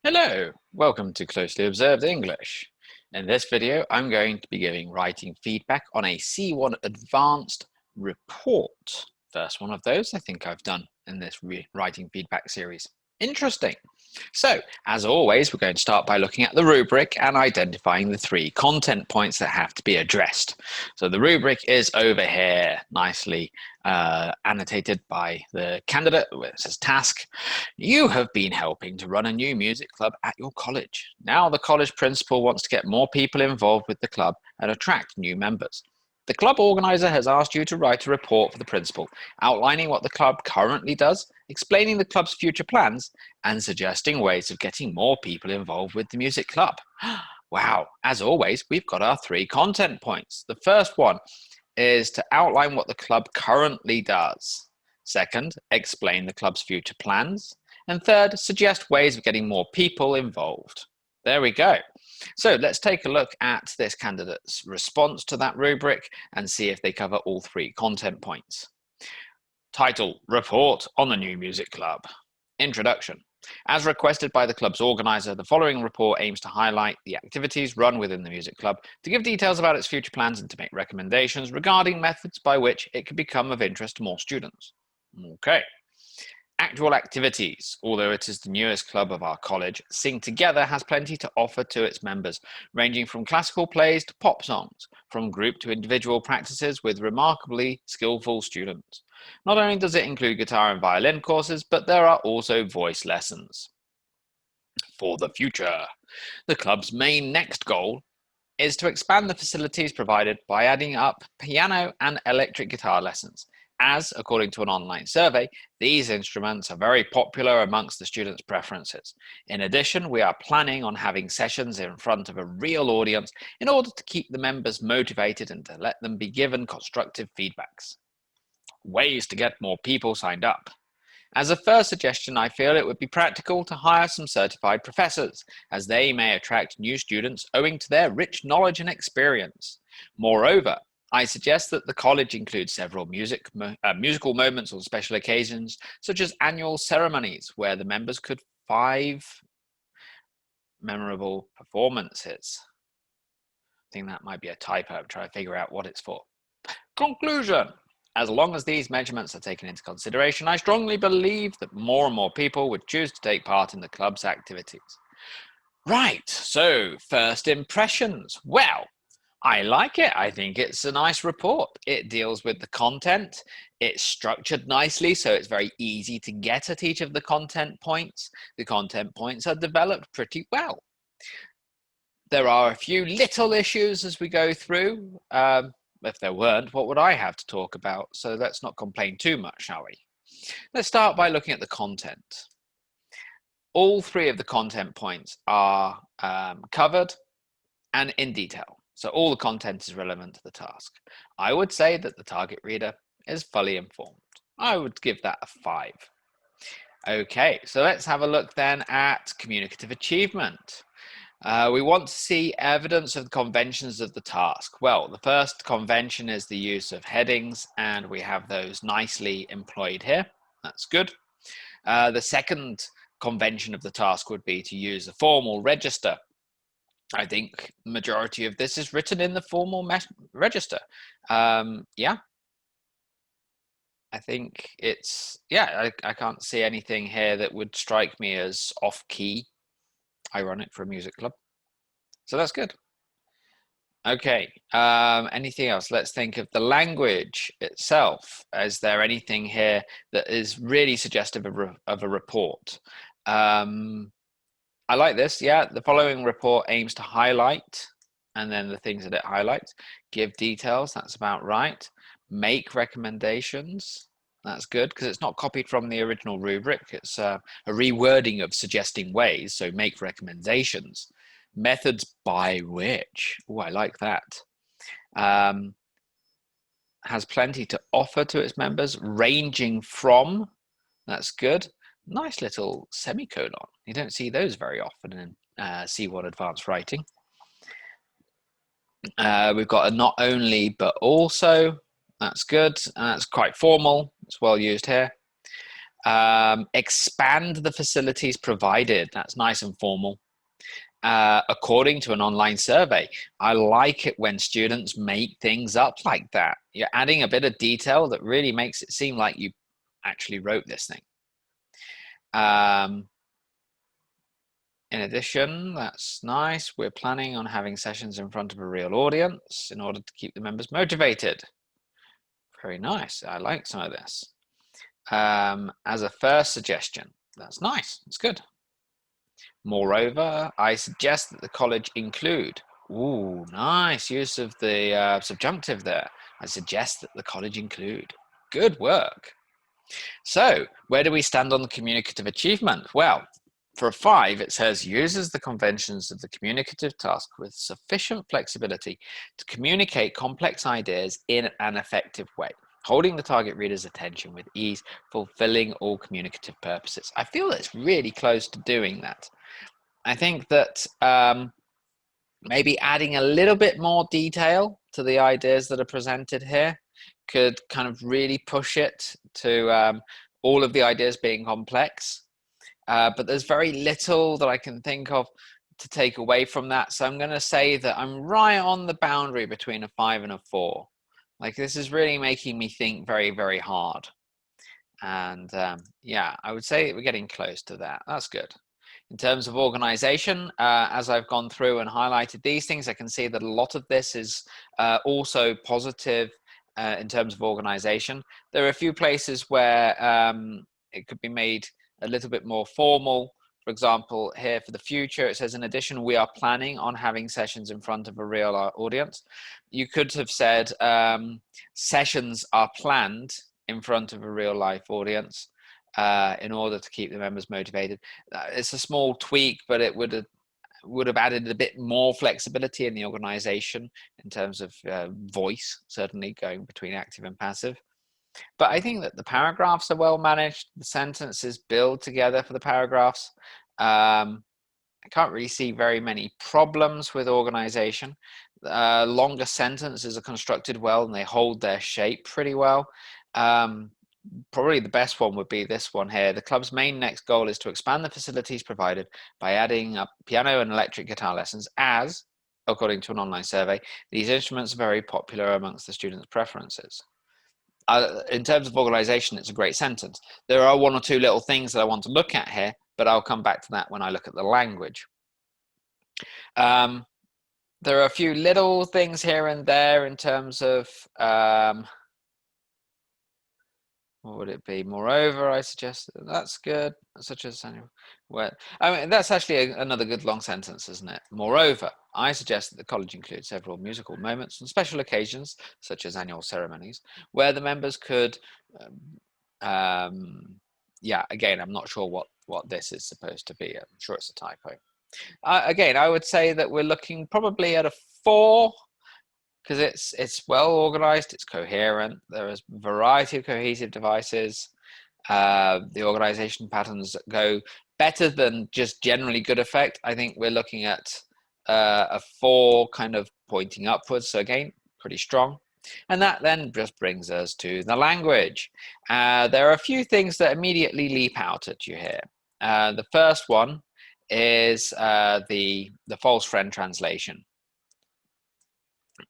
Hello, welcome to Closely Observed English. In this video, I'm going to be giving writing feedback on a C1 Advanced report. First one of those I think I've done in this writing feedback series. Interesting. So, as always, we're going to start by looking at the rubric and identifying the 3 content points that have to be addressed. So the rubric is over here, nicely annotated by the candidate, where it says task. You have been helping to run a new music club at your college. Now the college principal wants to get more people involved with the club and attract new members. The club organizer has asked you to write a report for the principal, outlining what the club currently does, explaining the club's future plans, and suggesting ways of getting more people involved with the music club. Wow, as always, we've got our 3 content points. The first one is to outline what the club currently does. Second, explain the club's future plans. And third, suggest ways of getting more people involved. There we go. So let's take a look at this candidate's response to that rubric and see if they cover all 3 content points. Title: Report on the New Music Club. Introduction. As requested by the club's organizer, the following report aims to highlight the activities run within the music club, to give details about its future plans, and to make recommendations regarding methods by which it could become of interest to more students. Okay. Actual activities. Although it is the newest club of our college, Sing Together has plenty to offer to its members, ranging from classical plays to pop songs, from group to individual practices with remarkably skillful students. Not only does it include guitar and violin courses, but there are also voice lessons. For the future, the club's main next goal is to expand the facilities provided by adding up piano and electric guitar lessons, as, according to an online survey, these instruments are very popular amongst the students' preferences. In addition, we are planning on having sessions in front of a real audience in order to keep the members motivated and to let them be given constructive feedbacks. Ways to get more people signed up. As a first suggestion, I feel it would be practical to hire some certified professors, as they may attract new students owing to their rich knowledge and experience. Moreover, I suggest that the college include several musical moments on special occasions, such as annual ceremonies, where the members could 5 memorable performances. I think that might be a typo. I'm trying to figure out what it's for. Conclusion. As long as these measurements are taken into consideration, I strongly believe that more and more people would choose to take part in the club's activities. Right, so first impressions. Well, I like it. I think it's a nice report. It deals with the content. It's structured nicely, so it's very easy to get at each of the content points. The content points are developed pretty well. There are a few little issues as we go through. If there weren't, what would I have to talk about? So let's not complain too much, shall we? Let's start by looking at the content. All 3 of the content points are covered and in detail. So all the content is relevant to the task. I would say that the target reader is fully informed. I would give that a 5. Okay, so let's have a look then at communicative achievement. We want to see evidence of the conventions of the task. Well, the first convention is the use of headings, and we have those nicely employed here. That's good. The second convention of the task would be to use a formal register. I think the majority of this is written in the formal register. Yeah. I think it's, yeah, I can't see anything here that would strike me as off-key. Ironic for a music club. So that's good. Okay, anything else? Let's think of the language itself. Is there anything here that is really suggestive of a report? I like this, yeah. The following report aims to highlight, and then the things that it highlights. Give details, that's about right. Make recommendations, that's good, because it's not copied from the original rubric. It's a rewording of suggesting ways, so make recommendations. Methods by which, oh, I like that. Has plenty to offer to its members, ranging from, that's good. Nice little semicolon. You don't see those very often in C1 Advanced Writing. We've got a not only, but also. That's good. And that's quite formal. It's well used here. Expand the facilities provided. That's nice and formal. According to an online survey. I like it when students make things up like that. You're adding a bit of detail that really makes it seem like you actually wrote this thing. In addition, that's nice. We're planning on having sessions in front of a real audience in order to keep the members motivated. Very nice. I like some of this. As a first suggestion, that's nice. It's good. Moreover, I suggest that the college include. Ooh, nice use of the subjunctive there. I suggest that the college include. Good work. So, where do we stand on the communicative achievement? Well, for a 5, it says uses the conventions of the communicative task with sufficient flexibility to communicate complex ideas in an effective way, holding the target reader's attention with ease, fulfilling all communicative purposes. I feel it's really close to doing that. I think that maybe adding a little bit more detail to the ideas that are presented here could kind of really push it to all of the ideas being complex. But there's very little that I can think of to take away from that. So I'm going to say that I'm right on the boundary between a 5 and a 4. Like, this is really making me think very, very hard. And yeah, I would say we're getting close to that. That's good. In terms of organization, as I've gone through and highlighted these things, I can see that a lot of this is also positive in terms of organization. There are a few places where it could be made a little bit more formal. For example, here for the future, it says, in addition, we are planning on having sessions in front of a real audience. You could have said sessions are planned in front of a real life audience in order to keep the members motivated. It's a small tweak, but it would have added a bit more flexibility in the organization in terms of voice, certainly going between active and passive. But I think that the paragraphs are well managed. The sentences build together for the paragraphs. I can't really see very many problems with organization. Longer sentences are constructed well and they hold their shape pretty well. Probably the best one would be this one here. The club's main next goal is to expand the facilities provided by adding up piano and electric guitar lessons as, according to an online survey, these instruments are very popular amongst the students' preferences. In terms of organization, it's a great sentence. There are 1 or 2 little things that I want to look at here, but I'll come back to that when I look at the language. There are a few little things here and there in terms of what would it be? Moreover, I suggest that's good, such as well, I mean, that's actually another good long sentence, isn't it? Moreover, I suggest that the college include several musical moments and special occasions, such as annual ceremonies, where the members could, yeah, again, I'm not sure what this is supposed to be. I'm sure it's a typo. Again, I would say that we're looking probably at a 4, because it's well organized, it's coherent, there is a variety of cohesive devices. The organization patterns go better than just generally good effect. I think we're looking at a 4 kind of pointing upwards. So again, pretty strong. And that then just brings us to the language. There are a few things that immediately leap out at you here. The first one is the false friend translation.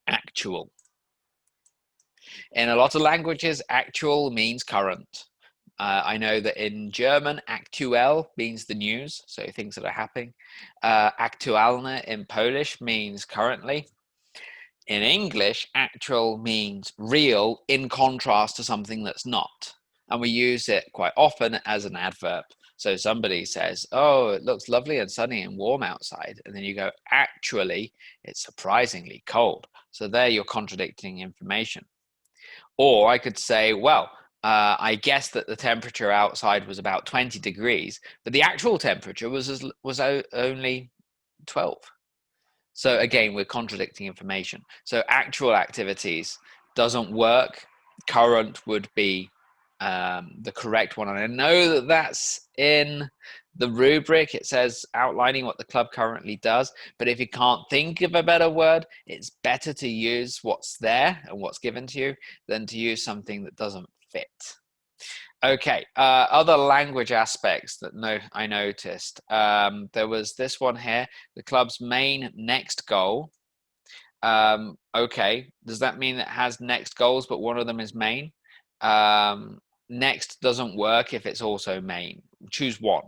Actual. In a lot of languages, actual means current. I know that in German, aktuell means the news, so things that are happening. Aktualne in Polish means currently. In English, actual means real in contrast to something that's not. And we use it quite often as an adverb. So somebody says, oh, it looks lovely and sunny and warm outside. And then you go, actually, it's surprisingly cold. So there you're contradicting information. Or I could say, well, I guess that the temperature outside was about 20 degrees, but the actual temperature was only 12. So again, we're contradicting information. So actual activities doesn't work. Current would be the correct one. And I know that that's in the rubric. It says outlining what the club currently does. But if you can't think of a better word, it's better to use what's there and what's given to you than to use something that doesn't fit. Okay, other language aspects that I noticed. There was this one here, the club's main next goal. Okay, does that mean it has next goals, but one of them is main? Next doesn't work if it's also main. Choose one.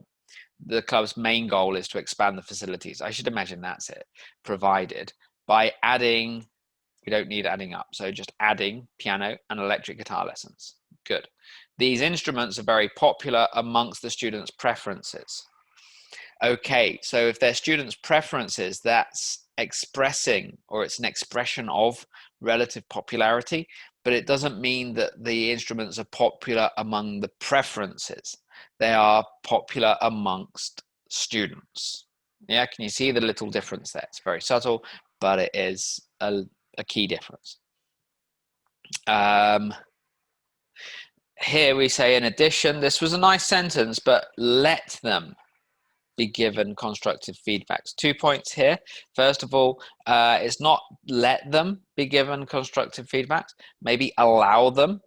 The club's main goal is to expand the facilities. I should imagine that's it, provided by adding, we don't need adding up, so just adding piano and electric guitar lessons. Good. These instruments are very popular amongst the students' preferences. Okay, so if they're students' preferences, that's expressing, or it's an expression of relative popularity, but it doesn't mean that the instruments are popular among the preferences. They are popular amongst students. Yeah, can you see the little difference there? It's very subtle, but it is a key difference. Here we say, in addition, this was a nice sentence, but let them be given constructive feedbacks. 2 points here. First of all, it's not let them be given constructive feedbacks, maybe allow them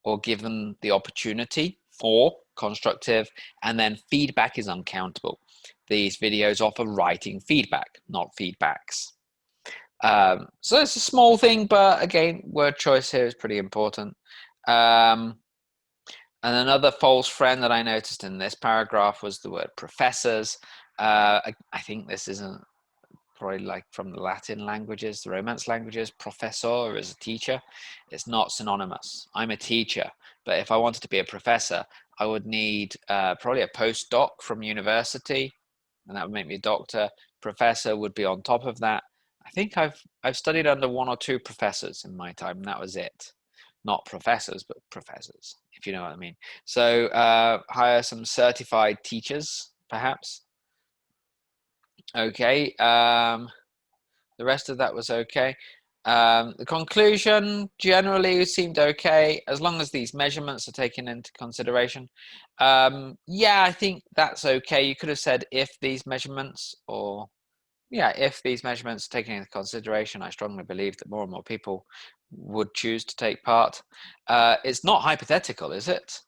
or give them the opportunity for constructive, and then feedback is uncountable. These videos offer writing feedback, not feedbacks. So it's a small thing, but again, word choice here is pretty important. And another false friend that I noticed in this paragraph was the word professors. I think this isn't probably like from the Latin languages, the Romance languages. Professor is a teacher. It's not synonymous. I'm a teacher, but if I wanted to be a professor, I would need probably a postdoc from university, and that would make me a doctor. Professor would be on top of that. I think I've studied under 1 or 2 professors in my time, and that was it. Not professors, but professors, if you know what I mean. So hire some certified teachers, perhaps. Okay. The rest of that was okay. The conclusion generally seemed okay, as long as these measurements are taken into consideration. Yeah, I think that's okay. You could have said if these measurements, or yeah, if these measurements are taken into consideration. I strongly believe that more and more people would choose to take part. It's not hypothetical, is it?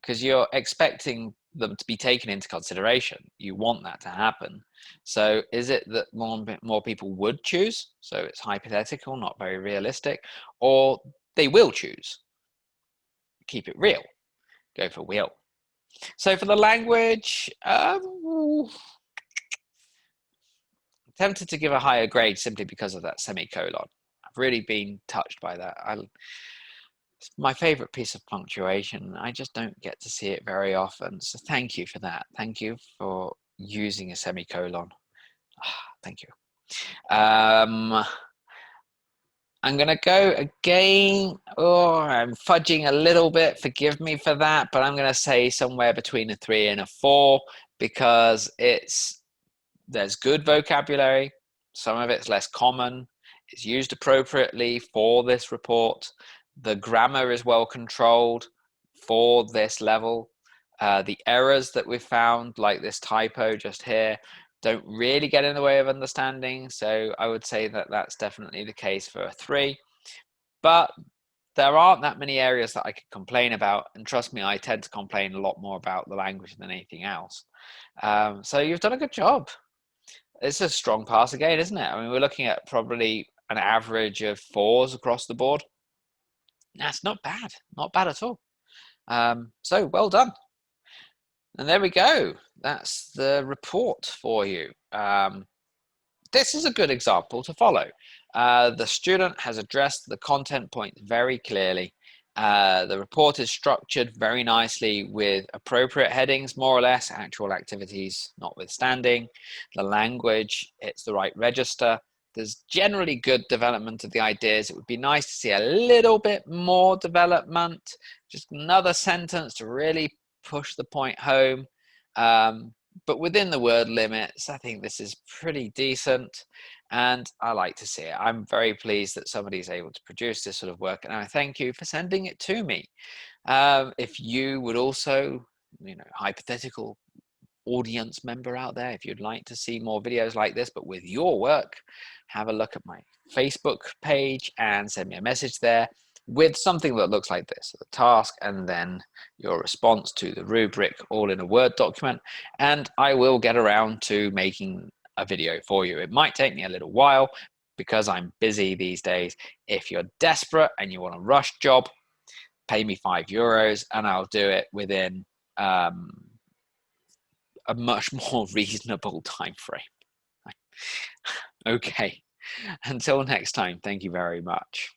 Because you're expecting them to be taken into consideration. You want that to happen. So is it that more people would choose? So it's hypothetical, not very realistic, or they will choose. Keep it real. Go for will. So for the language, tempted to give a higher grade simply because of that semicolon. I've really been touched by that. It's my favorite piece of punctuation. I just don't get to see it very often. So thank you for that. Thank you for using a semicolon. Thank you. I'm going to go again. Oh, I'm fudging a little bit. Forgive me for that. But I'm going to say somewhere between a 3 and a 4 because there's good vocabulary. Some of it's less common. It's used appropriately for this report. The grammar is well controlled for this level. The errors that we've found, like this typo just here, don't really get in the way of understanding. So I would say that that's definitely the case for a 3. But there aren't that many areas that I could complain about. And trust me, I tend to complain a lot more about the language than anything else. So you've done a good job. It's a strong pass again, isn't it? I mean, we're looking at probably an average of 4s across the board. That's not bad. Not bad at all. So well done. And there we go. That's the report for you. This is a good example to follow. The student has addressed the content points very clearly. The report is structured very nicely with appropriate headings, more or less, actual activities notwithstanding. The language, it's the right register. There's generally good development of the ideas. It would be nice to see a little bit more development, just another sentence to really push the point home. But within the word limits, I think this is pretty decent. And I like to see it. I'm very pleased that somebody is able to produce this sort of work, and I thank you for sending it to me. If you would also, hypothetical audience member out there, if you'd like to see more videos like this, but with your work, have a look at my Facebook page and send me a message there. with something that looks like this, the task and then your response to the rubric all in a Word document. And I will get around to making a video for you. It might take me a little while because I'm busy these days. If you're desperate and you want a rush job, pay me €5 and I'll do it within a much more reasonable time frame. Okay, until next time, thank you very much.